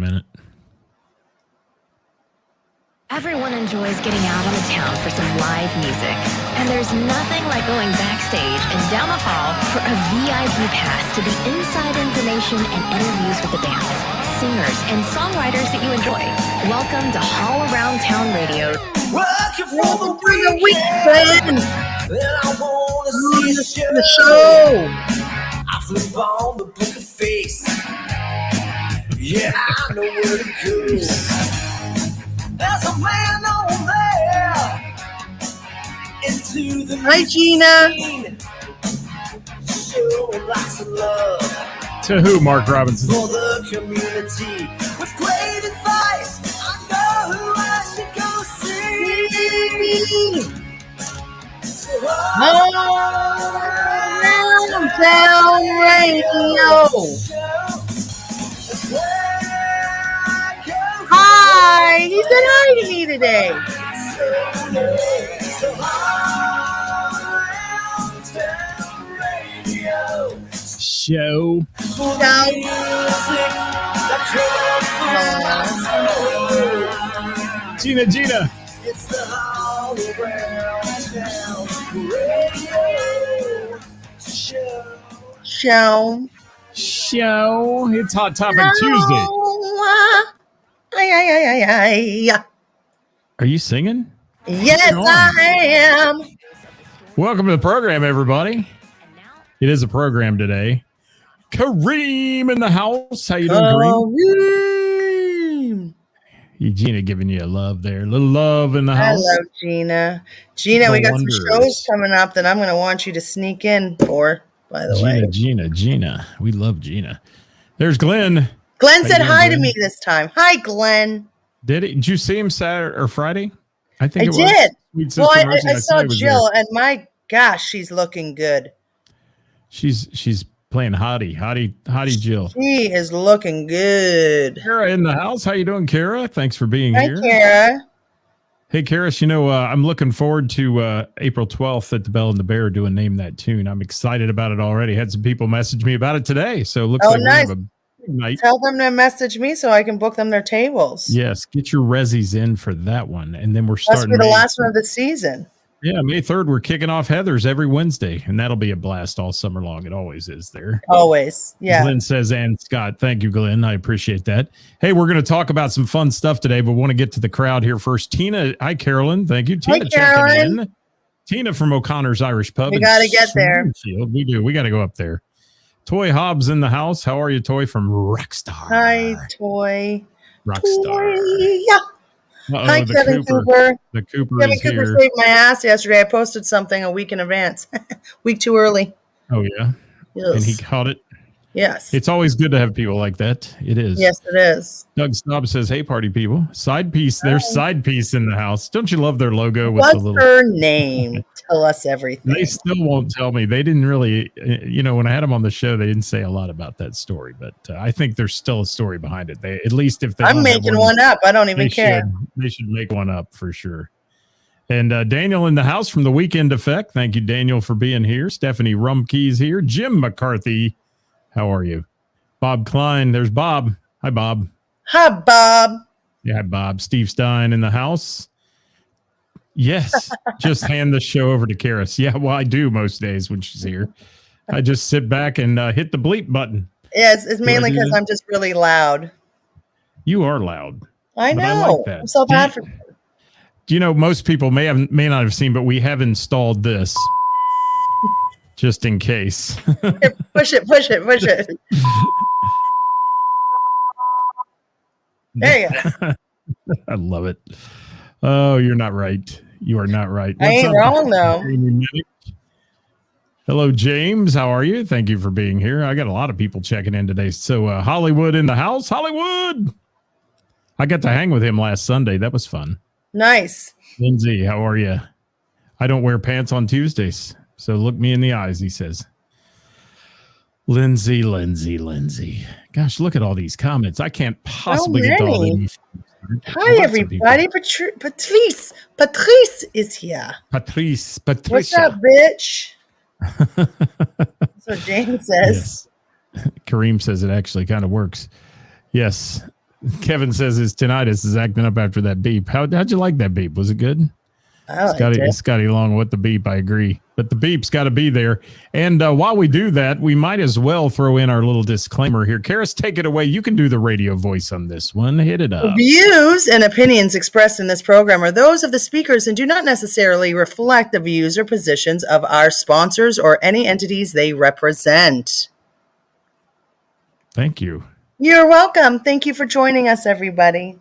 minute. Everyone enjoys getting out on the town for some live music. And there's nothing like going backstage and down the hall for a VIP pass to the inside information and interviews with the bands, singers, and songwriters that you enjoy. Welcome to All Around Town Radio. Working for the weekend, and I wanna see the show. I flip on the book of face. Yeah, I know where to go. There's a man on there into the Hi, Gina. Showing lots of love To who, Mark Robinson? for the community with great advice. I know who I should go see. So Down Radio. that's where I go. Hi. He said hi to me today. So Around Town Radio. Show. For the music that comes from Gina. It's the All Around Town Radio show. Show. It's Hot Topic Tuesday. Ay. Are you singing? Yes, I am. Welcome to the program, everybody. It is a program today. Kareem in the house. How you doing, Kareem? Gina giving you a love there. A little love in the I house. love Gina. Gina, we got some shows coming up that I'm going to want you to sneak in for, by the way. Gina. We love Gina. There's Glenn. Glenn How said you doing, hi to Glenn? me this time. Hi, Glenn. Did you see him Saturday or Friday? I think I it was. did. Sweet Sister Well, I Mercy. saw thought he was Jill, there. and my gosh, she's looking good. She's playing hottie Jill. She is looking good. Kara in the house. How you doing, Kara? Thanks for being Hi, here. Kara. Hey, Karis, I'm looking forward to April 12th at the Bell and the Bear doing Name That Tune. I'm excited about it already. Had some people message me about it today, so it looks like Nice. we're going to have a big night. Tell them to message me so I can book them their tables. Yes, get your resis in for that one, and then we're Must starting be the May- last one of the season. Yeah, May 3rd, we're kicking off Heather's every Wednesday, and that'll be a blast all summer long. It always is there. Always. Yeah. Glenn says, and Scott, thank you, Glenn. I appreciate that. Hey, we're going to talk about some fun stuff today, but want to get to the crowd here first. Tina, hi, Carolyn. Thank you. Tina Carolyn. checking in. Tina from O'Connor's Irish Pub. We in gotta get there. Springfield. We do. We got to go up there. Toy Hobbs in the house. How are you, Toy from Rockstar? Hi, Toy. Rockstar. Yeah. Uh-oh, Hi, the Kevin Cooper. Cooper. The Cooper Kevin is Cooper here. saved my ass yesterday. I posted something a week in advance. Week too early. Oh, yeah. Yes. And he caught it. Yes. It's always good to have people like that. It is. Yes, it is. Doug Snob says, hey, party people. Side piece. There's side piece in the house. Don't you love their logo with What's the little... her name? Tell us everything. They still won't tell me. They didn't really, when I had them on the show, they didn't say a lot about that story. But I think there's still a story behind it. They, at least if they I'm don't have making one up. I don't even they care. They should make one up for sure. And Daniel in the house from the Weekend Effect. Thank you, Daniel, for being here. Stephanie Rumkey's here. Jim McCarthy. How are you? Bob Klein. There's Bob. Hi, Bob. Hi, Bob. Yeah, hi, Bob. Steve Stein in the house. Yes. Just hand the show over to Karis. Yeah, well, I do most days when she's here. I just sit back and hit the bleep button. Yeah, it's mainly do because that? I'm just really loud. You are loud. I But know. I like that. I'm so bad for Most people may not have seen, but we have installed this just in case. push it. There you go. I love it. Oh, you're not right. You are not right. I ain't wrong, though. Hello, James. How are you? Thank you for being here. I got a lot of people checking in today. So Hollywood in the house. Hollywood. I got to hang with him last Sunday. That was fun. Nice. Lindsay, how are you? I don't wear pants on Tuesdays. So look me in the eyes, he says. Lindsay. Gosh, look at all these comments. I can't possibly get to all these. Hi, everybody. Patrice is here. Patricia. What's up, bitch? That's what James says. Yes. Kareem says it actually kind of works. Yes. Kevin says his tinnitus is acting up after that beep. How'd you like that beep? Was it good? Scotty Long with the beep. I agree. But the beep's got to be there. And while we do that, we might as well throw in our little disclaimer here. Karis, take it away. You can do the radio voice on this one. Hit it up. Views and opinions expressed in this program are those of the speakers and do not necessarily reflect the views or positions of our sponsors or any entities they represent. Thank you. You're welcome. Thank you for joining us, everybody.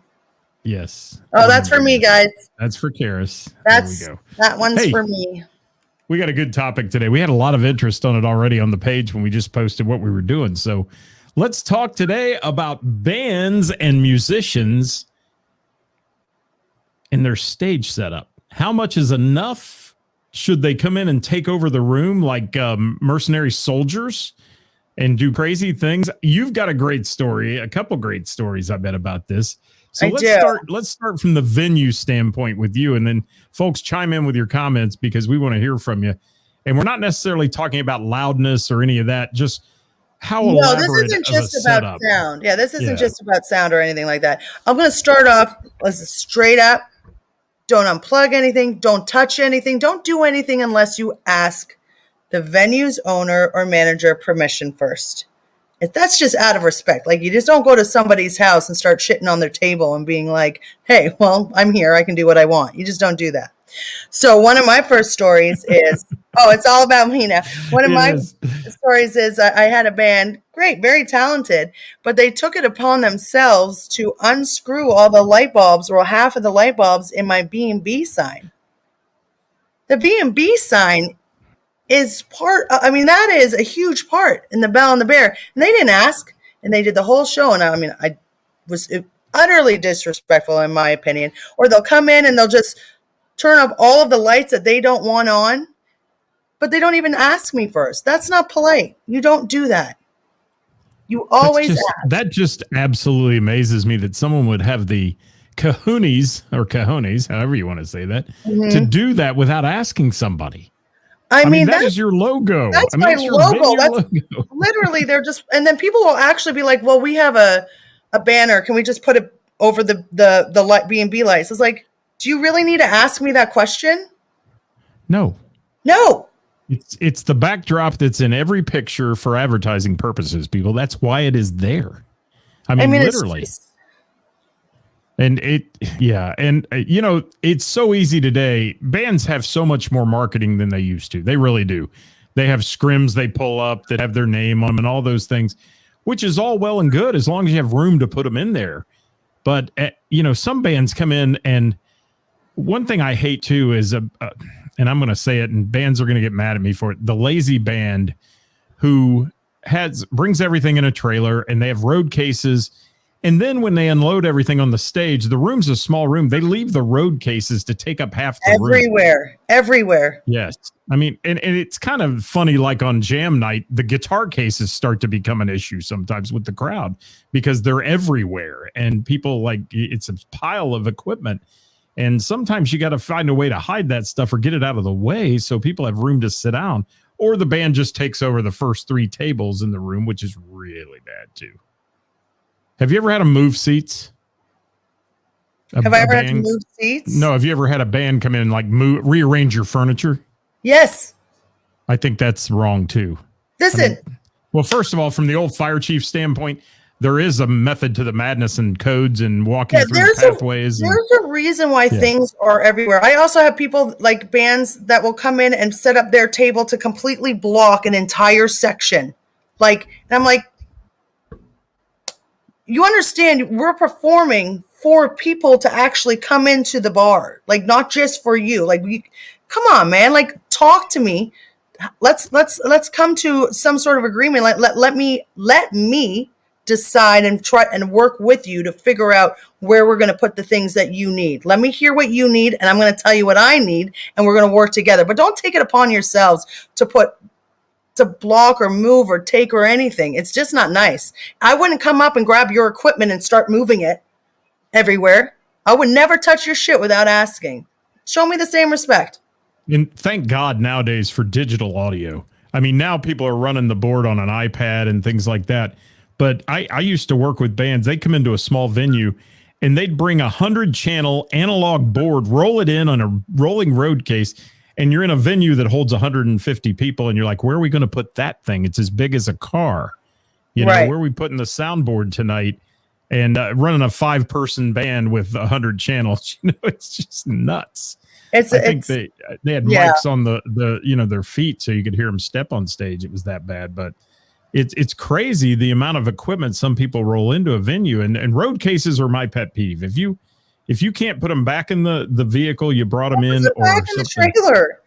Yes. Oh, that's for me, guys. That's for Karis. That one's for me. We got a good topic today. We had a lot of interest on it already on the page when we just posted what we were doing. So let's talk today about bands and musicians and their stage setup. How much is enough? Should they come in and take over the room like mercenary soldiers and do crazy things? You've got a great story, a couple great stories, I bet, about this. So let's start from the venue standpoint with you, and then folks chime in with your comments because we want to hear from you. And we're not necessarily talking about loudness or any of that, just how elaborate. No, this isn't just about sound. Yeah, this isn't just about sound or anything like that. I'm going to start off straight up. Don't unplug anything. Don't touch anything. Don't do anything unless you ask the venue's owner or manager permission first. That's just out of respect. Like, you just don't go to somebody's house and start shitting on their table and being like, hey, well, I'm here. I can do what I want. You just don't do that. So one of my first stories is, it's all about me now. One of my stories is I had a band, great, very talented, but they took it upon themselves to unscrew all the light bulbs or half of the light bulbs in my B&B sign. The B&B sign is that is a huge part in the Bell and the Bear. And they didn't ask, and they did the whole show. And I was utterly disrespectful, in my opinion. Or they'll come in and they'll just turn off all of the lights that they don't want on, but they don't even ask me first. That's not polite. You don't do that. You always ask. That just absolutely amazes me that someone would have the cojones, however you want to say that, to do that without asking somebody. I mean, that is your logo. That's my logo. That's literally, they're just, and then people will actually be like, well, we have a banner. Can we just put it over the light B&B lights? It's like, do you really need to ask me that question? No. It's the backdrop that's in every picture for advertising purposes, people. That's why it is there. I mean literally. And it's so easy today. Bands have so much more marketing than they used to. They really do. They have scrims they pull up that have their name on them and all those things, which is all well and good as long as you have room to put them in there. But, some bands come in, and one thing I hate too is, and I'm going to say it, and bands are going to get mad at me for it, the lazy band who brings everything in a trailer, and they have road cases. And then when they unload everything on the stage, the room's a small room. They leave the road cases to take up half the room. Everywhere. Yes. I mean, and it's kind of funny, like on jam night, the guitar cases start to become an issue sometimes with the crowd because they're everywhere. And people it's a pile of equipment. And sometimes you got to find a way to hide that stuff or get it out of the way so people have room to sit down. Or the band just takes over the first 3 tables in the room, which is really bad too. Have you ever had to move seats? Have I ever had to move seats? No. Have you ever had a band come in and rearrange your furniture? Yes. I think that's wrong too. Listen. Well, first of all, from the old fire chief standpoint, there is a method to the madness and codes and walking through pathways. There's a reason why things are everywhere. I also have people like bands that will come in and set up their table to completely block an entire section. And I'm like, you understand, we're performing for people to actually come into the bar, not just for you. Come on, man, talk to me. Let's come to some sort of agreement. Let me decide and try and work with you to figure out where we're going to put the things that you need. Let me hear what you need, and I'm going to tell you what I need, and we're going to work together. But don't take it upon yourselves to block or move or take or anything. It's just not nice. I wouldn't come up and grab your equipment and start moving it everywhere. I would never touch your shit without asking. Show me the same respect. And thank God nowadays for digital audio. I mean, now people are running the board on an iPad and things like that. But I used to work with bands. They come into a small venue and they'd bring 100-channel analog board, roll it in on a rolling road case, and you're in a venue that holds 150 people, and you're like, where are we going to put that thing? It's as big as a car. You know, where are we putting the soundboard tonight? And running a 5-person band with 100 channels, you know, it's just nuts. I think they had mics on the you know, their feet so you could hear them step on stage. It was that bad, but it's crazy the amount of equipment some people roll into a venue, and road cases are my pet peeve. If you can't put them back in the vehicle you brought them in, or back in the trailer,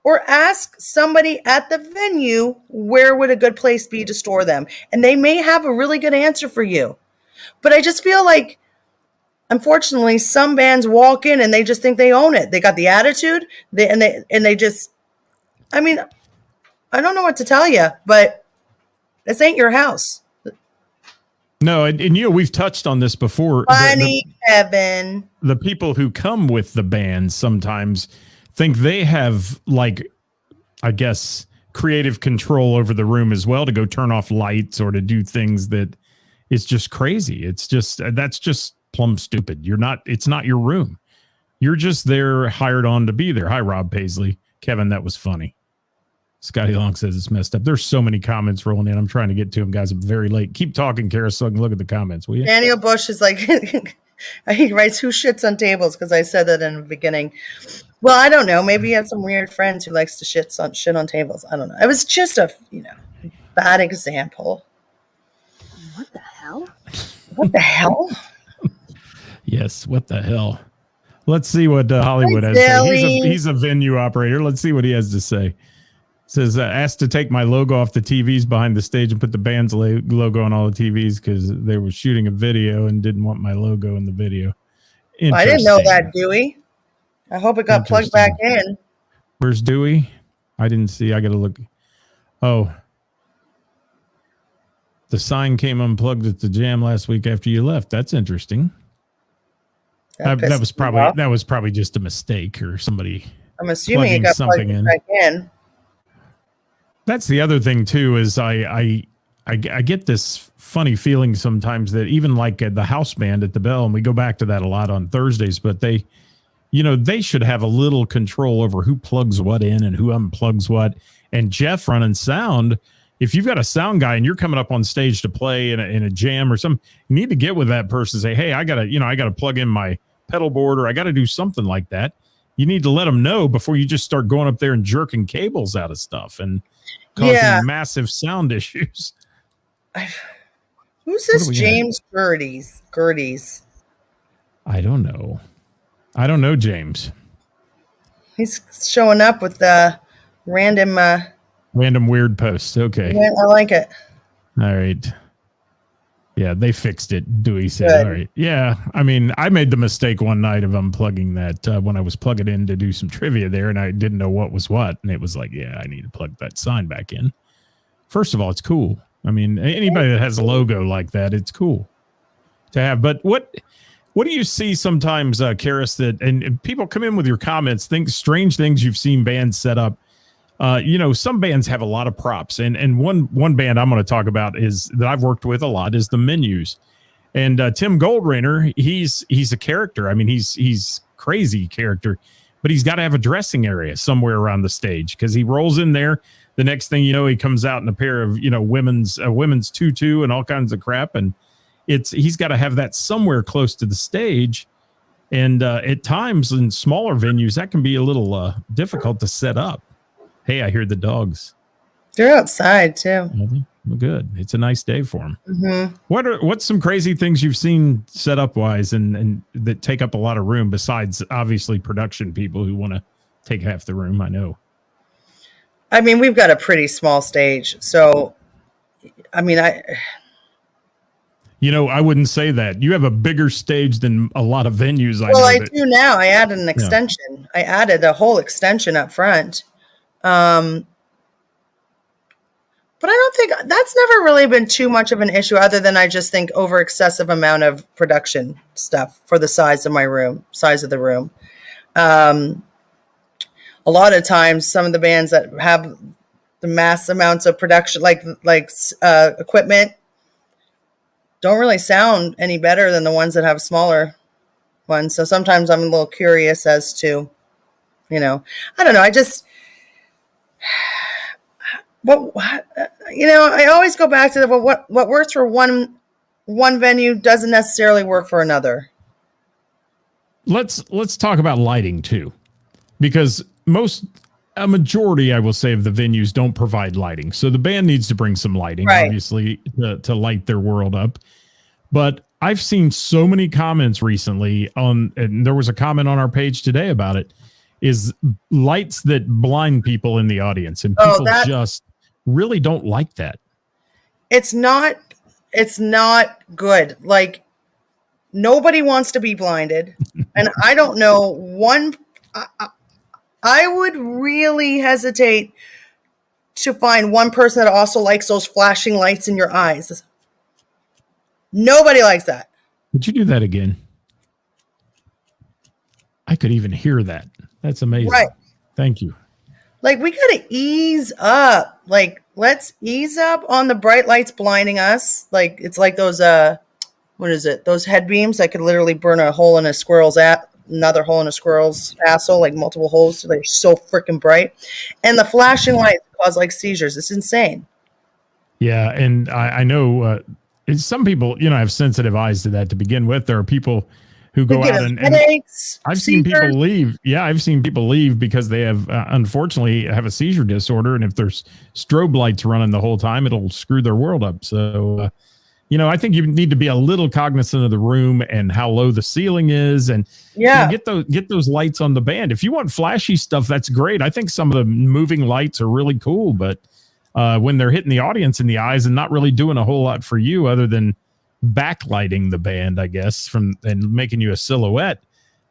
or ask somebody at the venue where would a good place be to store them, and they may have a really good answer for you. But I just feel like, unfortunately, some bands walk in and they just think they own it. They got the attitude, they just, I mean, I don't know what to tell you, but this ain't your house. No, and you know, we've touched on this before. Funny, Kevin. The people who come with the band sometimes think they have, like, I guess, creative control over the room as well, to go turn off lights or to do things that it's just crazy. It's just, that's just plumb stupid. It's not your room. You're just there, hired on to be there. Hi, Rob Paisley. Kevin, that was funny. Scotty Long says it's messed up. There's so many comments rolling in. I'm trying to get to them, guys. I'm very late. Keep talking, Kara, so I can look at the comments, will you? Daniel Bush is like, he writes, who shits on tables? Because I said that in the beginning. Well, I don't know. Maybe you have some weird friends who likes to shit on tables. I don't know. It was just a, bad example. What the hell? What the hell? Yes, what the hell? Let's see what Hollywood has to say. He's a venue operator. Let's see what he has to say. Says, asked to take my logo off the TVs behind the stage and put the band's logo on all the TVs because they were shooting a video and didn't want my logo in the video. I didn't know that, Dewey. I hope it got plugged back in. Where's Dewey? I didn't see. I got to look. Oh. The sign came unplugged at the jam last week after you left. That's interesting. That was probably just a mistake or somebody. I'm assuming it got plugged back in. That's the other thing too, is I get this funny feeling sometimes that even like at the house band at the Bell, and we go back to that a lot on Thursdays, but they should have a little control over who plugs what in and who unplugs what. And Jeff running sound, if you've got a sound guy and you're coming up on stage to play in a jam or something, you need to get with that person and say, hey, I gotta plug in my pedal board, or I got to do something like that. You need to let them know before you just start going up there and jerking cables out of stuff and causing massive sound issues. Who's this James Gerties? I don't know, James. He's showing up with the random weird posts. Okay. I like it. All right. Yeah, they fixed it. Dewey said, good. All right. Yeah, I mean, I made the mistake one night of unplugging that when I was plugging in to do some trivia there, and I didn't know what was what. And it was like, yeah, I need to plug that sign back in. First of all, it's cool. I mean, anybody that has a logo like that, it's cool to have. But what do you see sometimes, Karis, that and people come in with your comments, strange things you've seen bands set up. Some bands have a lot of props, and one band I'm going to talk about is that I've worked with a lot is the Menus, and Tim Goldrainer. He's a character. I mean, he's crazy character, but he's got to have a dressing area somewhere around the stage because he rolls in there. The next thing you know, he comes out in a pair of women's tutu and all kinds of crap, and he's got to have that somewhere close to the stage. And at times in smaller venues, that can be a little difficult to set up. Hey, I hear the dogs. They're outside too. Well, good. It's a nice day for them. Mm-hmm. What's some crazy things you've seen set up wise and that take up a lot of room besides obviously production people who want to take half the room? I know. I mean, we've got a pretty small stage, so I mean, I wouldn't say that. You have a bigger stage than a lot of venues. I do now. I added an extension. Yeah. I added a whole extension up front. But I don't think that's never really been too much of an issue, other than I just think over excessive amount of production stuff for the size of the room. A lot of times, some of the bands that have the mass amounts of production, like equipment, don't really sound any better than the ones that have smaller ones. So sometimes I'm a little curious as to, I don't know. I just, I always go back to what works for one venue doesn't necessarily work for another. Let's talk about lighting too, because a majority, I will say, of the venues don't provide lighting. So the band needs to bring some lighting, obviously, to light their world up. But I've seen so many comments recently and there was a comment on our page today about it, is lights that blind people in the audience. And people just really don't like that. It's not good. Like, nobody wants to be blinded. And I don't know I would really hesitate to find one person that also likes those flashing lights in your eyes. Nobody likes that. Would you do that again? I could even hear that. That's amazing. Right. Thank you. Like, we got to ease up. Like, let's ease up on the bright lights blinding us. Like, it's like those, what is it? Those head beams that could literally burn a hole in a squirrel's another hole in a squirrel's asshole, like multiple holes. They're so freaking bright. And the flashing lights cause like seizures. It's insane. Yeah. And I know some people, have sensitive eyes to that to begin with. There are people who go out and headaches, I've seen people leave. Yeah. I've seen people leave because they have, unfortunately, have a seizure disorder. And if there's strobe lights running the whole time, it'll screw their world up. So, I think you need to be a little cognizant of the room and how low the ceiling is, and get those lights on the band. If you want flashy stuff, that's great. I think some of the moving lights are really cool, but when they're hitting the audience in the eyes and not really doing a whole lot for you other than backlighting the band, I guess, and making you a silhouette,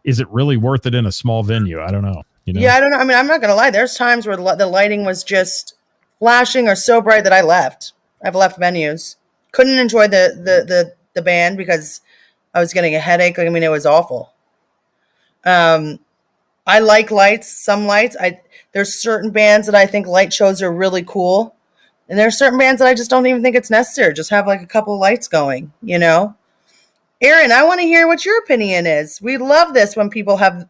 is it really worth it in a small venue? I don't know. Yeah, I don't know. I mean, I'm not going to lie. There's times where the lighting was just flashing or so bright that I've left venues. Couldn't enjoy the band because I was getting a headache. Like, I mean, it was awful. I like lights, some lights. There's certain bands that I think light shows are really cool. And there's certain bands that I just don't even think it's necessary. Just have like a couple of lights going, Aaron, I want to hear what your opinion is. We love this when people have,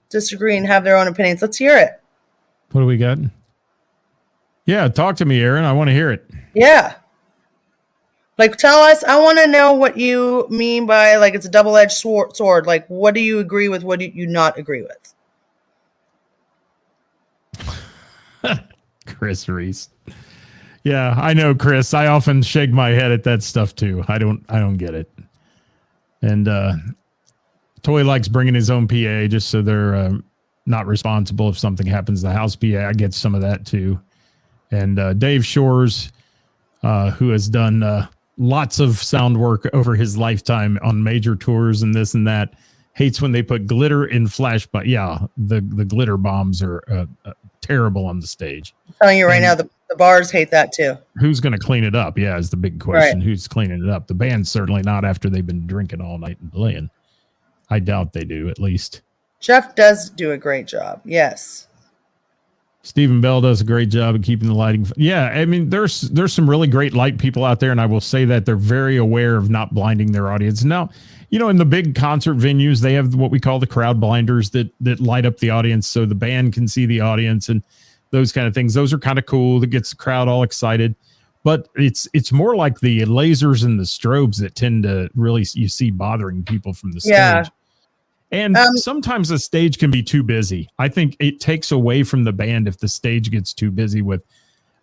disagree and have their own opinions. Let's hear it. What do we got? Yeah, talk to me, Aaron. I want to hear it. Yeah. Like, tell us, I want to know what you mean by, like, it's a double-edged sword. Like, what do you agree with? What do you not agree with? Chris Reese. Yeah, I know, Chris. I often shake my head at that stuff, too. I don't get it. And Toy likes bringing his own PA just so they're not responsible if something happens to the house PA. I get some of that, too. And Dave Shores, who has done lots of sound work over his lifetime on major tours and this and that, hates when they put glitter in flash. But yeah, the glitter bombs are terrible on the stage. I'm telling you right now, the bars hate that too. Who's going to clean it up? Yeah, is the big question. Right. Who's cleaning it up? The band's certainly not after they've been drinking all night and playing. I doubt they do, at least. Jeff does do a great job. Yes. Stephen Bell does a great job of keeping the lighting. Yeah, I mean, there's some really great light people out there, and I will say that they're very aware of not blinding their audience. Now, in the big concert venues, they have what we call the crowd blinders that light up the audience so the band can see the audience and those kind of things. Those are kind of cool. That gets the crowd all excited. But it's more like the lasers and the strobes that tend to really, you see, bothering people from the stage. Yeah. And sometimes the stage can be too busy. I think it takes away from the band if the stage gets too busy with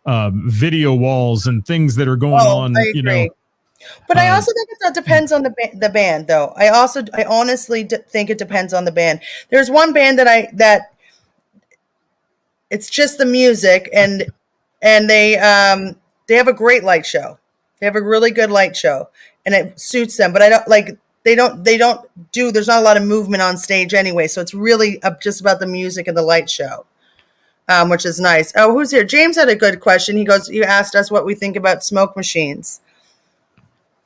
video walls and things that are going on. I agree. But I also think it depends on the band, though. I honestly think it depends on the band. There's one band that it's just the music, and they have a great light show. They have a really good light show, and it suits them. But I don't like. They don't do, there's not a lot of movement on stage anyway. So it's really just about the music and the light show, which is nice. Oh, who's here? James had a good question. He asked us what we think about smoke machines.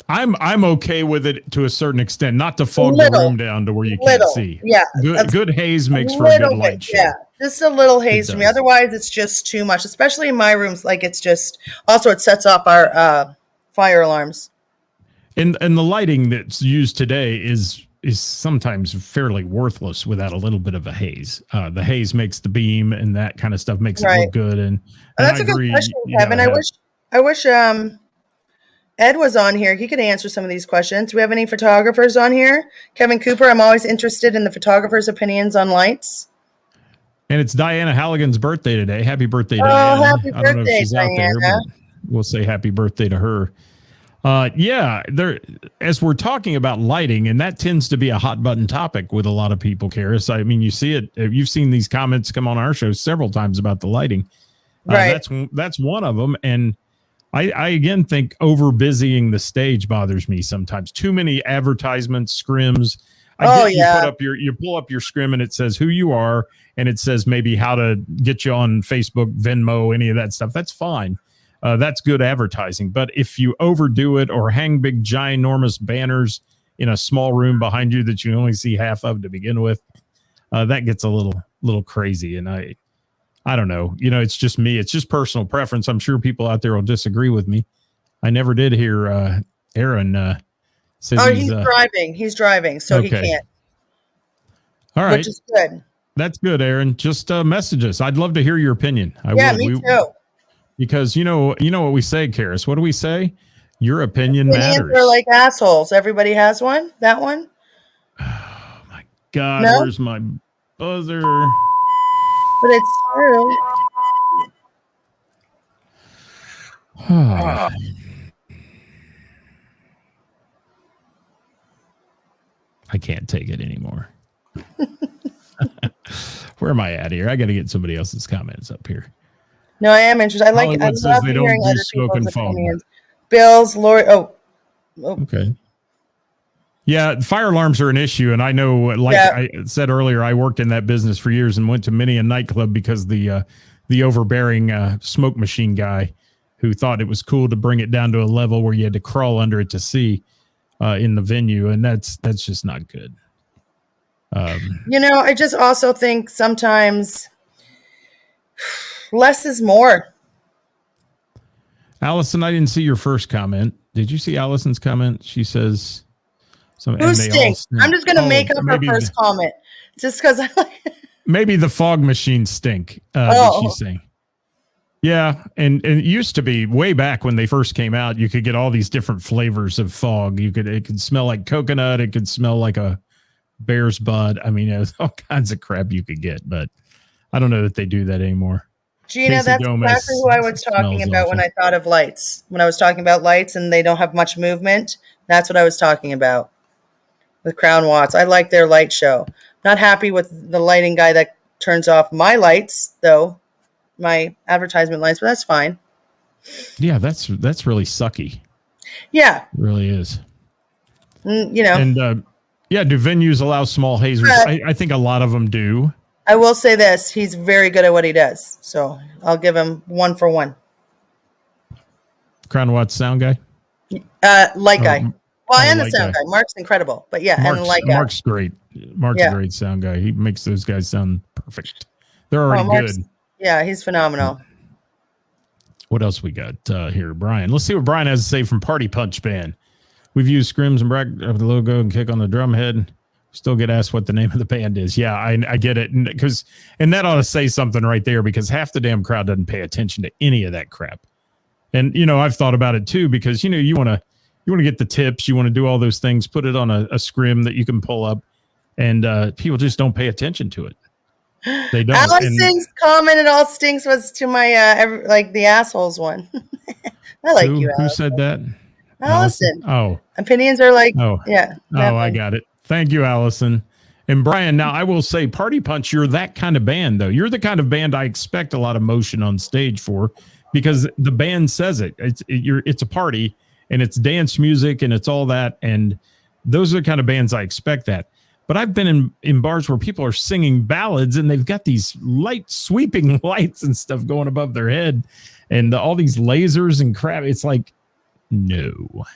I'm okay with it to a certain extent, not to fog the room down to where you can't see. Yeah. Good haze makes for a good light show. Yeah. Just a little haze It for me. does. Otherwise, it's just too much, especially in my rooms. Like it's just, also it sets off our fire alarms. And the lighting that's used today is sometimes fairly worthless without a little bit of a haze. The haze makes the beam and that kind of stuff makes it look good. And that's I a good agree, question, Kevin. I wish Ed was on here. He could answer some of these questions. Do we have any photographers on here? Kevin Cooper, I'm always interested in the photographers' opinions on lights. And it's Diana Halligan's birthday today. Happy birthday, Diana. Happy birthday, I don't know if she's Diana. out there, but we'll say happy birthday to her. As we're talking about lighting, and that tends to be a hot button topic with a lot of people, Karis. I mean, you see it. You've seen these comments come on our show several times about the lighting. Right. That's one of them. And I again think over busying the stage bothers me sometimes. Too many advertisements, scrims. You pull up your scrim and it says who you are, and it says maybe how to get you on Facebook, Venmo, any of that stuff. That's fine. That's good advertising. But if you overdo it or hang big, ginormous banners in a small room behind you that you only see half of to begin with, that gets a little crazy. And I don't know. It's just me. It's just personal preference. I'm sure people out there will disagree with me. I never did hear Aaron say he's driving. He's driving, so he can't. All right. Which is good. That's good, Aaron. Just message us. I'd love to hear your opinion. Me too. Because you know what we say, Karis. What do we say? Your opinion matters. They're like assholes. Everybody has one. That one. Oh my God! No? Where's my buzzer? But it's true. I can't take it anymore. Where am I at here? I got to get somebody else's comments up here. No, I am interested. I love they don't hearing do other smoke people's and fog. opinions. Bill's, Lori. Okay. Yeah, fire alarms are an issue, and I know, I said earlier, I worked in that business for years and went to many a nightclub because the overbearing smoke machine guy who thought it was cool to bring it down to a level where you had to crawl under it to see in the venue, and that's just not good. I just also think sometimes less is more. Allison, I didn't see your first comment. Did you see Allison's comment? She says, "Who stinks?" I'm just going to make up her first comment, just because I like. Maybe the fog machines stink. That she's saying. Yeah, and it used to be way back when they first came out. You could get all these different flavors of fog. It could smell like coconut. It could smell like a bear's butt. I mean, there's all kinds of crap you could get, but I don't know that they do that anymore. Gina, Casey that's Gomez exactly who I was talking about awful. when I thought of lights. When I was talking about lights and they don't have much movement, that's what I was talking about with Crown Watts. I like their light show. Not happy with the lighting guy that turns off my lights, though, my advertisement lights, but that's fine. Yeah, that's really sucky. Yeah. It really is. And, do venues allow small hazers? I think a lot of them do. I will say this. He's very good at what he does. So I'll give him 1 for 1. Crown Watts sound guy? Light guy. Well, and the sound guy. Mark's incredible. But yeah, and the light guy. Mark's great. Mark's a great sound guy. He makes those guys sound perfect. They're already good. Yeah, he's phenomenal. What else we got here, Brian? Let's see what Brian has to say from Party Punch Band. We've used scrims and brag of the logo and kick on the drum head. Still get asked what the name of the band is. Yeah, I get it. And that ought to say something right there, because half the damn crowd doesn't pay attention to any of that crap. And, I've thought about it too, because, you want to get the tips. You want to do all those things, put it on a scrim that you can pull up, and people just don't pay attention to it. They don't. Allison's comment, "It all stinks," was to my, the assholes one. I like you, Allison. Who said that? Allison. Oh. Opinions are yeah. Oh, I got it. Thank you, Allison. And Brian, now I will say, Party Punch, you're that kind of band, though. You're the kind of band I expect a lot of motion on stage for, because the band says it. It's a party, and it's dance music, and it's all that. And those are the kind of bands I expect that. But I've been in bars where people are singing ballads, and they've got these sweeping lights and stuff going above their head, and all these lasers and crap. It's like, no,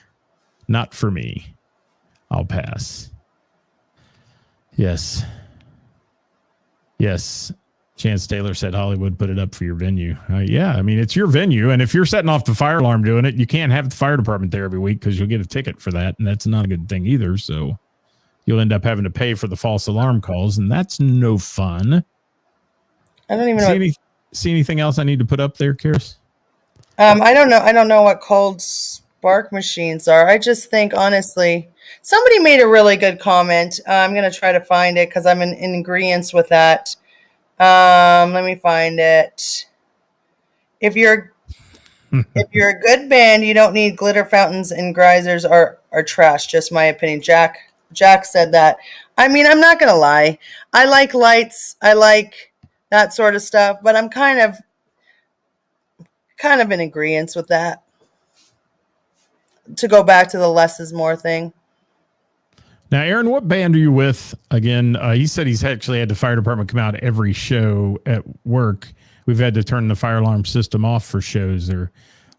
Not for me. I'll pass. Yes. Chance Taylor said Hollywood put it up for your venue. Yeah, I mean, it's your venue. And if you're setting off the fire alarm doing it, you can't have the fire department there every week because you'll get a ticket for that. And that's not a good thing either. So you'll end up having to pay for the false alarm calls. And that's no fun. I don't even know. See anything else I need to put up there, Karis? I don't know. I don't know what cold spark machines are. I just think, honestly, somebody made a really good comment. I'm going to try to find it because I'm in agreement with that. Let me find it. If you're a good band, you don't need glitter fountains, and geysers are trash. Just my opinion. Jack said that. I mean, I'm not gonna lie. I like lights. I like that sort of stuff, but I'm kind of in agreement with that. To go back to the less is more thing. Now, Aaron, what band are you with? Again, he said he's actually had the fire department come out every show at work. We've had to turn the fire alarm system off for shows. Or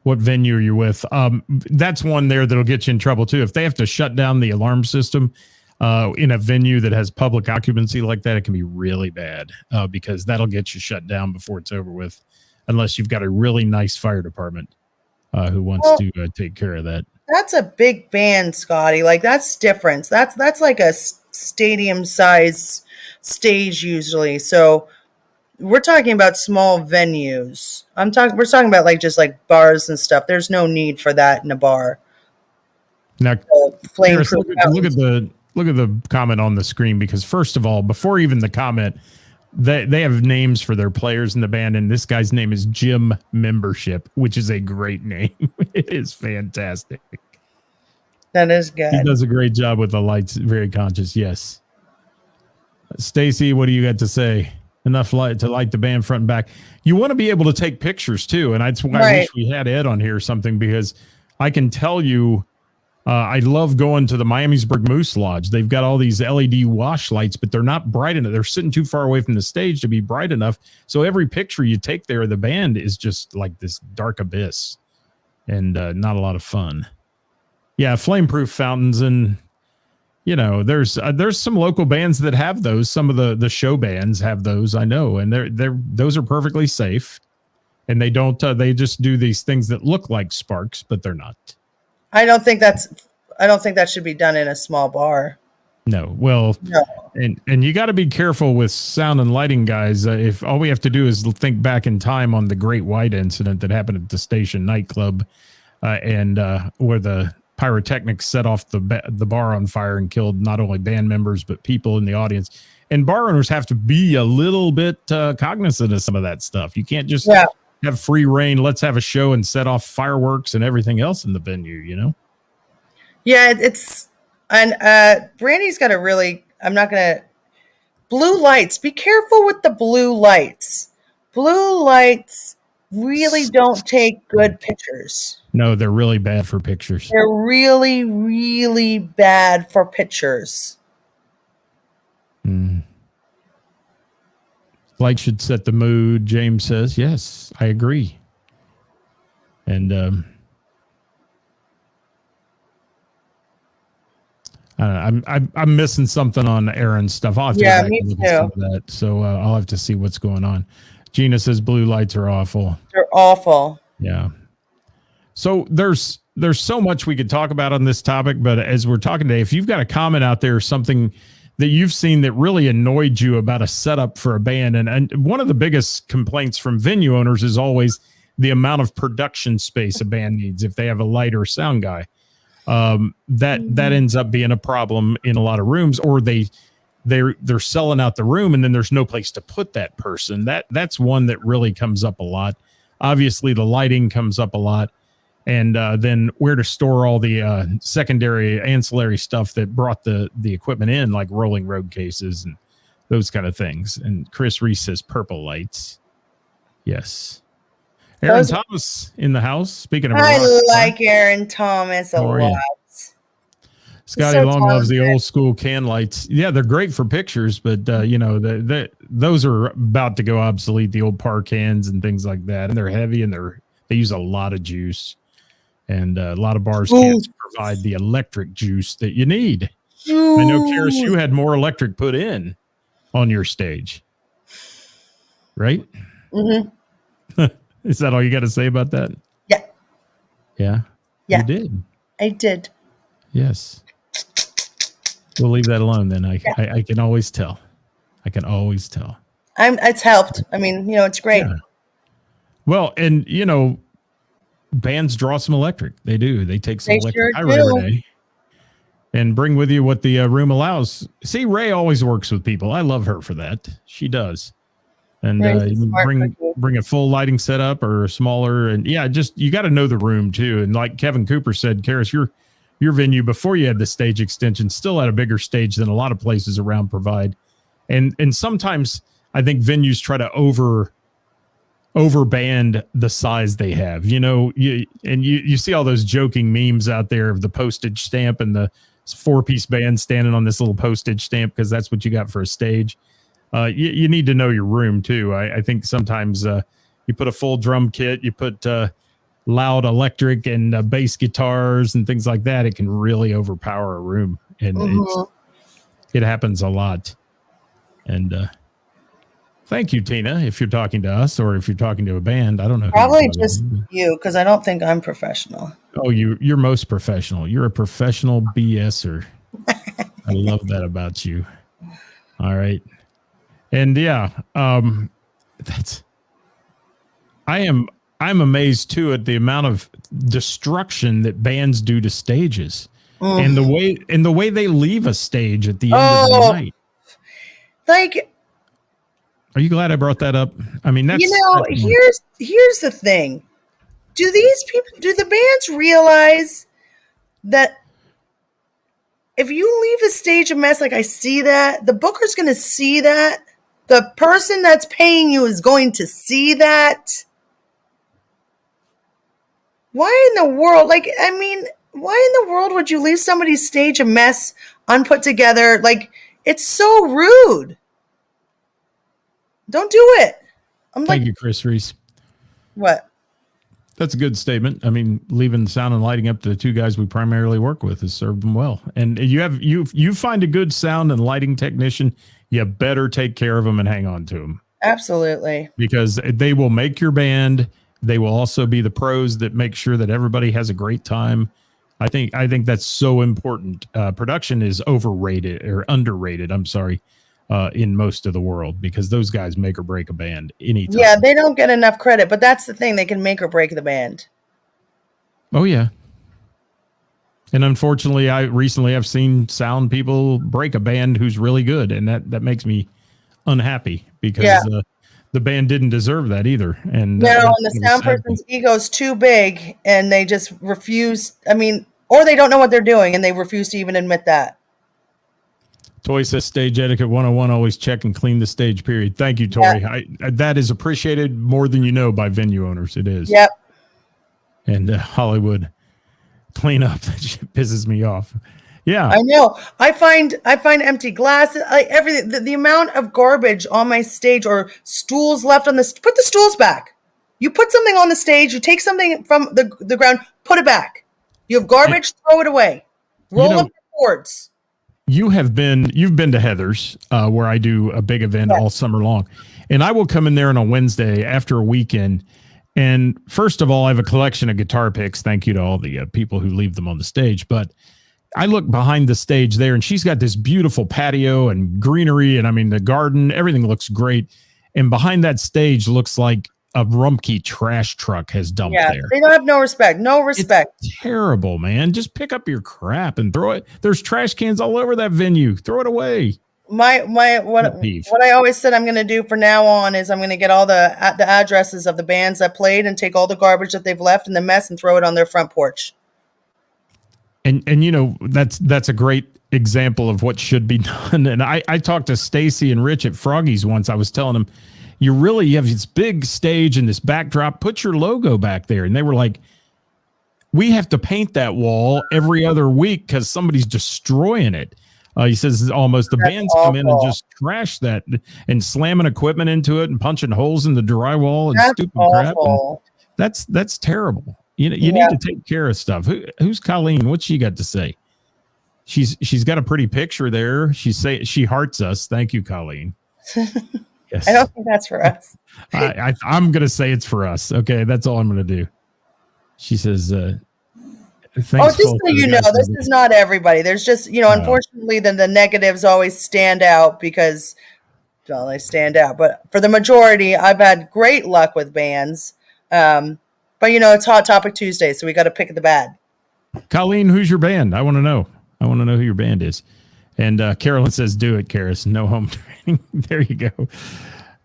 what venue are you with? That's one there that'll get you in trouble too. If they have to shut down the alarm system in a venue that has public occupancy like that, it can be really bad because that'll get you shut down before it's over with, unless you've got a really nice fire department who wants to take care of that. That's a big band, Scotty. Like, that's different. That's like a stadium size stage usually. So we're talking about small venues. We're talking about just like bars and stuff. There's no need for that in a bar. Now, Chris, look at the comment on the screen, because first of all, before even the comment, they have names for their players in the band, and this guy's name is Jim Membership, which is a great name. It is fantastic. That is good. He does a great job with the lights. Very conscious. Yes. Stacy, what do you got to say? Enough light to light the band front and back. You want to be able to take pictures too, and that's why I wish we had Ed on here or something, because I can tell you, I love going to the Miamisburg Moose Lodge. They've got all these LED wash lights, but they're not bright enough. They're sitting too far away from the stage to be bright enough. So every picture you take there of the band is just like this dark abyss, and not a lot of fun. Yeah, flame-proof fountains, and there's some local bands that have those. Some of the show bands have those, I know, and those are perfectly safe, and they don't. They just do these things that look like sparks, but they're not. I don't think that should be done in a small bar. No. Well, no. And you got to be careful with sound and lighting, guys. If all we have to do is think back in time on the Great White incident that happened at the Station nightclub, and where the pyrotechnics set off the bar on fire and killed not only band members but people in the audience. And bar owners have to be a little bit cognizant of some of that stuff. You can't just have free reign. Let's have a show and set off fireworks and everything else in the venue, Yeah, Brandy's got a really, blue lights. Be careful with the blue lights. Blue lights really don't take good pictures. No, they're really bad for pictures. They're really, really bad for pictures. Light should set the mood, James says. Yes, I agree. And I'm missing something on Aaron's stuff. I'll have to me too. That, so I'll have to see what's going on. Gina says blue lights are awful. They're awful. Yeah. So there's so much we could talk about on this topic, but as we're talking today, if you've got a comment out there, something that you've seen that really annoyed you about a setup for a band, and one of the biggest complaints from venue owners is always the amount of production space a band needs if they have a light or sound guy. That ends up being a problem in a lot of rooms, or they're selling out the room and then there's no place to put that person. That's one that really comes up a lot. Obviously the lighting comes up a lot, and then where to store all the secondary ancillary stuff that brought the equipment in, like rolling road cases and those kind of things. And Chris Reese says purple lights. Yes. Aaron Thomas in the house. Speaking of, I like Aaron Thomas a lot. Scotty Long loves the old school can lights. Yeah, they're great for pictures, but those are about to go obsolete. The old par cans and things like that, and they're heavy and they use a lot of juice. And a lot of bars can't provide the electric juice that you need. I know, Karis, you had more electric put in on your stage, right? Mm-hmm. Is that all you got to say about that? Yeah. Yeah. Yeah. You did. I did. Yes. We'll leave that alone then. I can always tell. I can always tell. It's helped. I mean, it's great. Yeah. Well, and bands draw some electric. They do. They take some They electric. sure Hi, do. Renee. And bring with you what the room allows. See, Ray always works with people. I love her for that. She does. And bring a full lighting setup or a smaller. And just you got to know the room too. And like Kevin Cooper said, Karis, your venue before you had the stage extension still had a bigger stage than a lot of places around provide. And sometimes I think venues try to overband the size they have. You see all those joking memes out there of the postage stamp and the 4-piece band standing on this little postage stamp because that's what you got for a stage. You need to know your room too. I think sometimes you put a full drum kit, you put loud electric and bass guitars and things like that. It can really overpower a room, and it happens a lot. And thank you, Tina, if you're talking to us or if you're talking to a band. I don't know. Probably just you, because I don't think I'm professional. Oh, you're most professional. You're a professional BSer. I love that about you. All right. And I'm amazed too at the amount of destruction that bands do to stages and the way they leave a stage at the end of the night. Like, are you glad I brought that up? I mean, that's here's the thing. Do the bands realize that if you leave the stage a mess, like I see that, the booker's going to see that. The person that's paying you is going to see that. Why in the world? Why in the world would you leave somebody's stage a mess, unput together? Like, it's so rude. Don't do it. Thank you, Chris Reese. What? That's a good statement. I mean, leaving sound and lighting up to the two guys we primarily work with has served them well. And you find a good sound and lighting technician, you better take care of them and hang on to them. Absolutely. Because they will make your band. They will also be the pros that make sure that everybody has a great time. I think that's so important. Production is overrated or underrated. I'm sorry. In most of the world, because those guys make or break a band anytime. Yeah, they don't get enough credit, but that's the thing. They can make or break the band. Oh, yeah. And unfortunately, I've seen sound people break a band who's really good, and that makes me unhappy because the band didn't deserve that either. And the sound person's ego's too big, and they just refuse. Or they don't know what they're doing, and they refuse to even admit that. Toy says Stage Etiquette 101, always check and clean the stage, period. Thank you, Tori. Yeah. That is appreciated more than you know by venue owners. It is. Yep. And Hollywood cleanup, that shit pisses me off. Yeah. I know. I find empty glasses, everything. The amount of garbage on my stage or stools left on put the stools back. You put something on the stage, you take something from the ground, put it back. You have garbage, throw it away. Roll up your boards. You've been to Heather's, where I do a big event all summer long. And I will come in there on a Wednesday after a weekend. And first of all, I have a collection of guitar picks. Thank you to all the people who leave them on the stage. But I look behind the stage there, and she's got this beautiful patio and greenery. And the garden, everything looks great. And behind that stage looks like a Rumpke trash truck has dumped there. They don't have no respect. No respect. It's terrible, man. Just pick up your crap and throw it. There's trash cans all over that venue. Throw it away. What I always said I'm going to do from now on is I'm going to get all the addresses of the bands that played and take all the garbage that they've left in the mess and throw it on their front porch. And that's a great example of what should be done. And I talked to Stacy and Rich at Froggy's once. I was telling them, you have this big stage and this backdrop, put your logo back there. And they were like, we have to paint that wall every other week because somebody's destroying it. He says almost the bands come in and just trash that and slamming equipment into it and punching holes in the drywall and stupid crap. And that's terrible. You know, you need to take care of stuff. Who's Colleen? What's she got to say? She's got a pretty picture there. She hearts us. Thank you, Colleen. Yes. I don't think that's for us. I'm going to say it's for us. Okay, that's all I'm going to do. She says, just so you know, this is not everybody. There's just, unfortunately, the negatives always stand out because, well, they stand out. But for the majority, I've had great luck with bands. But, it's Hot Topic Tuesday, so we got to pick the bad. Colleen, who's your band? I want to know. I want to know who your band is. And Carolyn says, do it, Karis. No home training. There you go.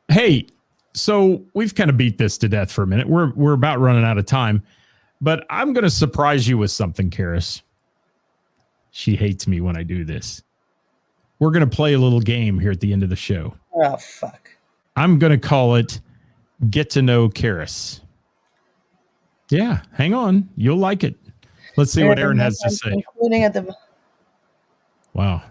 Hey, so we've kind of beat this to death for a minute. We're about running out of time. But I'm going to surprise you with something, Karis. She hates me when I do this. We're going to play a little game here at the end of the show. Oh, fuck. I'm going to call it Get to Know Karis. Yeah, hang on. You'll like it. Let's see what Aaron has to say. Including at the... Wow.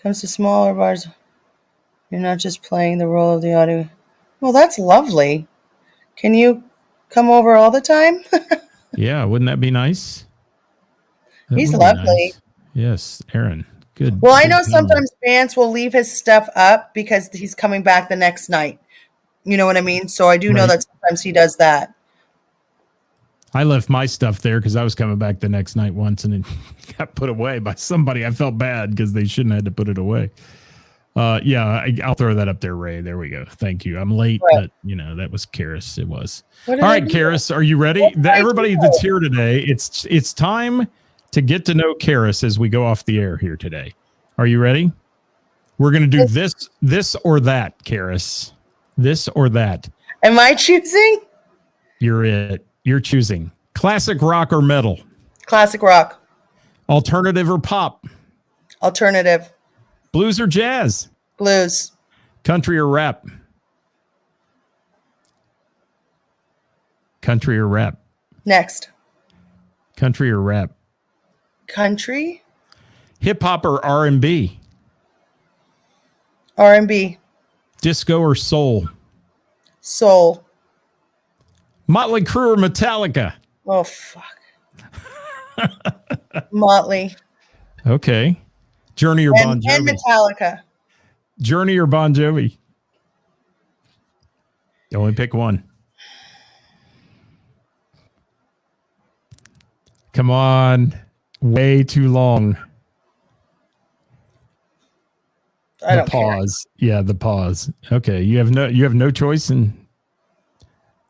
Comes to smaller bars. You're not just playing the role of the audio. Well, that's lovely. Can you come over all the time? Yeah, wouldn't that be nice? He's lovely. Nice. Yes, Aaron. Good. Well, I know sometimes Vance will leave his stuff up because he's coming back the next night. You know what I mean? So I do know that sometimes he does that. I left my stuff there because I was coming back the next night once and it got put away by somebody. I felt bad because they shouldn't have had to put it away. I'll throw that up there, Ray. There we go. Thank you. I'm late, but that was Karis. It was. All right, Karis, are you ready? Everybody that's here today, it's time to get to know Karis as we go off the air here today. Are you ready? We're going to do this or that, Karis. This or that. Am I choosing? You're it. You're choosing. Classic rock or metal? Classic rock. Alternative or pop? Alternative. Blues or jazz? Blues. Country or rap? Country or rap? Next. Country or rap? Country. Hip hop or R&B? R&B. Disco or soul? Soul. Motley Crue or Metallica? Oh, fuck. Motley. Okay. Journey or Bon Jovi? And Metallica. Journey or Bon Jovi? You only pick one. Come on. Way too long. I don't pause. Care. Yeah, the pause. Okay. You have no choice in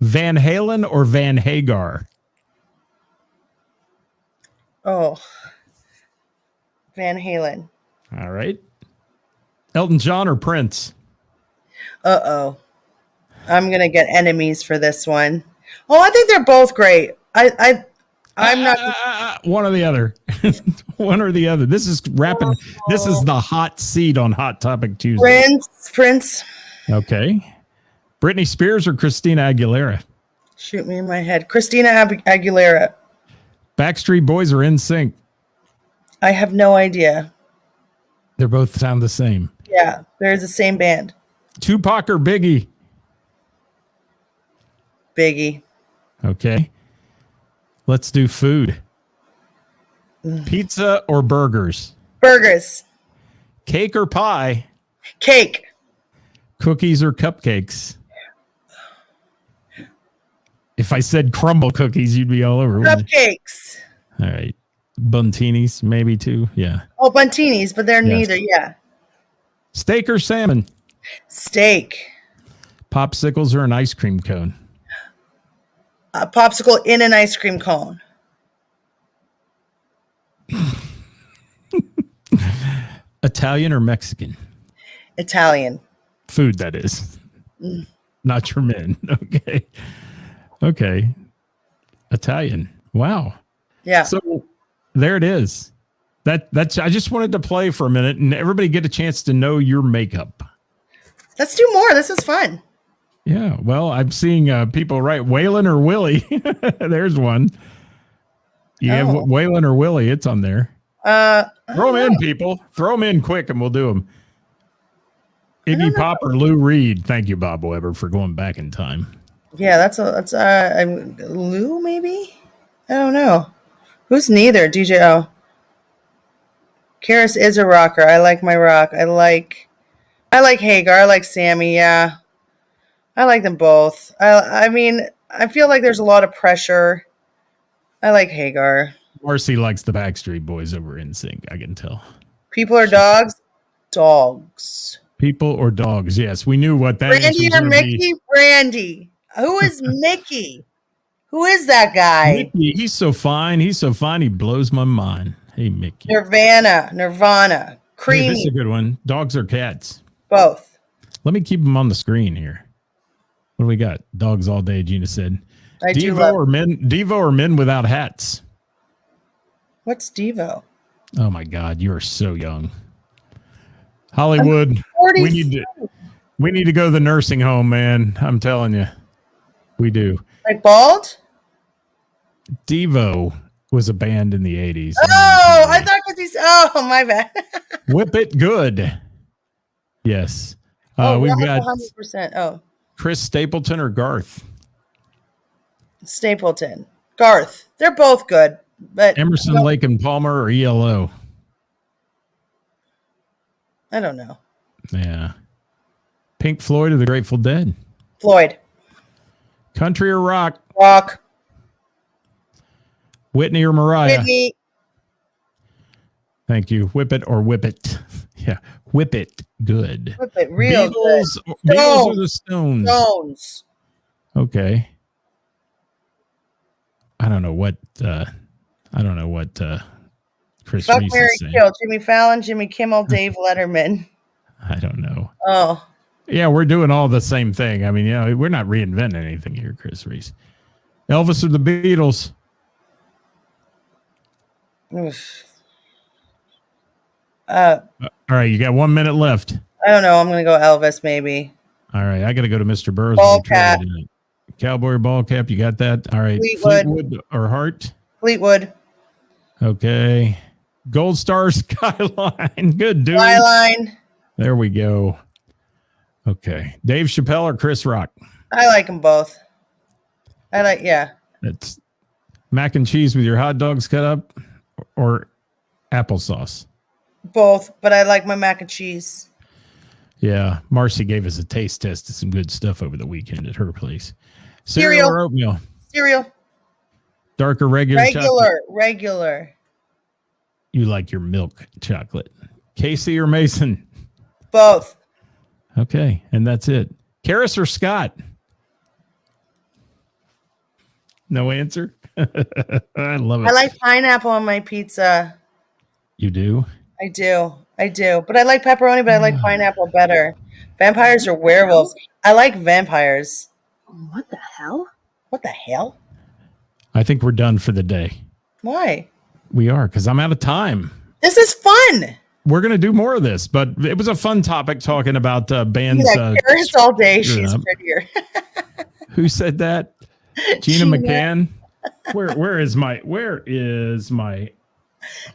Van Halen or Van Hagar? Oh. Van Halen. All right. Elton John or Prince? Uh-oh. I'm going to get enemies for this one. Oh, I think they're both great. I'm not one or the other. One or the other. This is rapid. This is the hot seat on Hot Topic Tuesday. Prince. Okay. Britney Spears or Christina Aguilera? Shoot me in my head. Christina Aguilera. Backstreet Boys or NSYNC? I have no idea. They both sound the same. Yeah, they're the same band. Tupac or Biggie? Biggie. Okay. Let's do food. Pizza or burgers? Burgers. Cake or pie? Cake. Cookies or cupcakes? If I said crumble cookies, you'd be all over. Cupcakes. All right. Buntinis, maybe too. Yeah. Oh, buntinis, but they're neither. Yeah. Steak or salmon? Steak. Popsicles or an ice cream cone? A popsicle in an ice cream cone. Italian or Mexican? Italian. Food, that is. Not your men. Okay. Okay. Italian. Wow. Yeah. So there it is. That's I just wanted to play for a minute and everybody get a chance to know your makeup. Let's do more. This is fun. Yeah. Well, I'm seeing people write Waylon or Willie. There's one. You have Waylon or Willie. It's on there. Throw them in, people. Throw them in quick and we'll do them. Iggy Pop or Lou Reed? Thank you, Bob Weber, for going back in time. Yeah, that's Lou, maybe? I don't know. Who's neither? DJ O. Karis is a rocker. I like my rock. I like Hagar. I like Sammy. Yeah, I like them both. I mean, I feel like there's a lot of pressure. I like Hagar. Marcy likes the Backstreet Boys over NSYNC. I can tell. People or dogs? Dogs. People or dogs? Yes, we knew what that Brandy was or gonna Mickey? be. Brandy. Who is Mickey? Who is that guy? Mickey, he's so fine. He's so fine. He blows my mind. Hey, Mickey. Nirvana. Creamy. Hey, this is a good one. Dogs or cats? Both. Let me keep them on the screen here. What do we got? Dogs all day, Gina said. Devo or men without hats? What's Devo? Oh my God, you are so young. Hollywood, we need to go to the nursing home, man. I'm telling you, we do. Like bald? Devo was a band in the 80s. Oh, I thought because he's. Oh, my bad. Whip It Good. Yes. We've got 100%. Oh, Chris Stapleton or Garth. Stapleton. Garth. They're both good. But Emerson, Lake and Palmer or ELO. I don't know. Yeah. Pink Floyd or the Grateful Dead. Floyd. Country or rock. Rock. Whitney or Mariah. Whitney. Thank you. Whip it or whip it. Yeah. Whip it good. Whip it real Beatles, good. Beatles or the Stones? Stones. Okay. I don't know what Chris Fuck, Reese Mary, is saying. Kill. Jimmy Fallon, Jimmy Kimmel, Dave Letterman. I don't know. Oh. Yeah, we're doing all the same thing. I mean, we're not reinventing anything here, Chris Reese. Elvis or the Beatles? Oof. All right, you got 1 minute left. I don't know. I'm going to go Elvis, maybe. All right, I got to go to Mr. Burroughs. Ball cap. Cowboy ball cap, you got that? All right. Fleetwood or Hart? Fleetwood. Okay. Gold Star Skyline. Good, dude. Skyline. There we go. Okay. Dave Chappelle or Chris Rock? I like them both. It's mac and cheese with your hot dogs cut up or applesauce? Both, but I like my mac and cheese. Yeah. Marcy gave us a taste test of some good stuff over the weekend at her place. Cereal or oatmeal? Cereal. Dark or regular chocolate? Regular. You like your milk chocolate. Casey or Mason? Both. Okay. And that's it. Karis or Scott? No answer? I love it. I like pineapple on my pizza. You do? I do. But I like pepperoni, but I like pineapple better. Vampires or werewolves? I like vampires. What the hell? What the hell? I think we're done for the day. Why? We are, because I'm out of time. This is fun. We're going to do more of this, but it was a fun topic talking about bands. Yeah, Karis all day. She's prettier. Who said that? Gina McCann? Where is my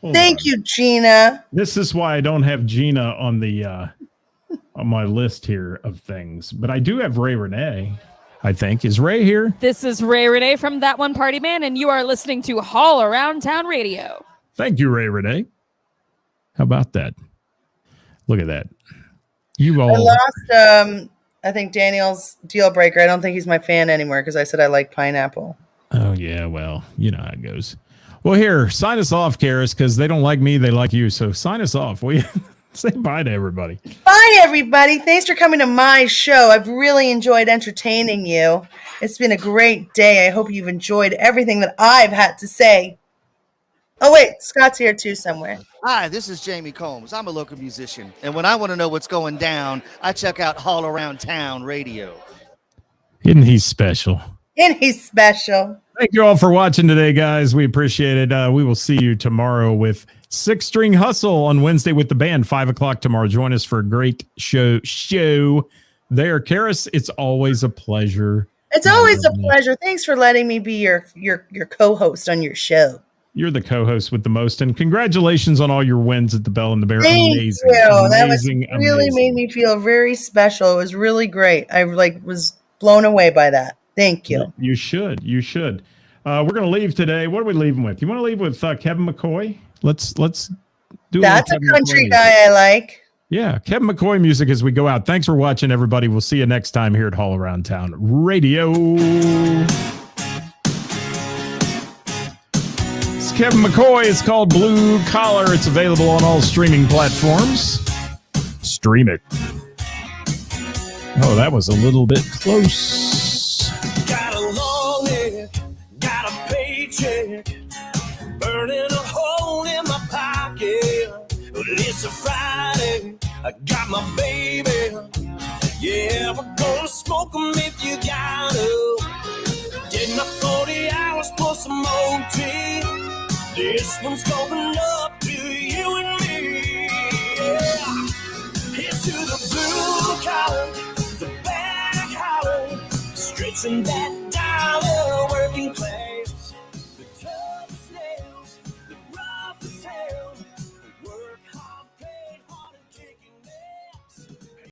Thank you, Gina. This is why I don't have Gina on the on my list here of things. But I do have Ray Renee, I think. Is Ray here? This is Ray Renee from That One Party Man, and you are listening to Haul Around Town Radio. Thank you, Ray Renee. How about that? Look at that. You all. I lost, I think, Daniel's deal breaker. I don't think he's my fan anymore because I said I like pineapple. Oh, yeah. Well, you know how it goes. Well, here, sign us off, Karis, because they don't like me. They like you. So sign us off. Will you? Say bye to everybody. Bye, everybody. Thanks for coming to my show. I've really enjoyed entertaining you. It's been a great day. I hope you've enjoyed everything that I've had to say. Oh, wait. Scott's here, too, somewhere. Hi, this is Jamie Combs. I'm a local musician. And when I want to know what's going down, I check out Haul Around Town Radio. Isn't he special? And he's special. Thank you all for watching today, guys. We appreciate it. We will see you tomorrow with Six String Hustle on Wednesday with the band, 5 o'clock tomorrow. Join us for a great show there. Karis, it's always a pleasure. It's always a pleasure. Thanks for letting me be your co-host on your show. You're the co-host with the most, and congratulations on all your wins at the Bell and the Bear. Thank Amazing, you. That was amazing, really made me feel very special. It was really great. I was blown away by that. Thank you. You should. We're going to leave today. What are we leaving with? You want to leave with Kevin McCoy? Let's do. That's a country guy I like. Yeah, Kevin McCoy music as we go out. Thanks for watching, everybody. We'll see you next time here at All Around Town Radio. It's Kevin McCoy. It's called Blue Collar. It's available on all streaming platforms. Stream it. Oh, that was a little bit close. Got a long neck, got a paycheck, burning a hole in my pocket. Well, it's a Friday, I got my baby. Yeah, we're gonna smoke 'em if you got 'em. Did my 40 hours plus some OT. This one's going up to you and me. Yeah. Here's to the blue collar, the back holler, stretching that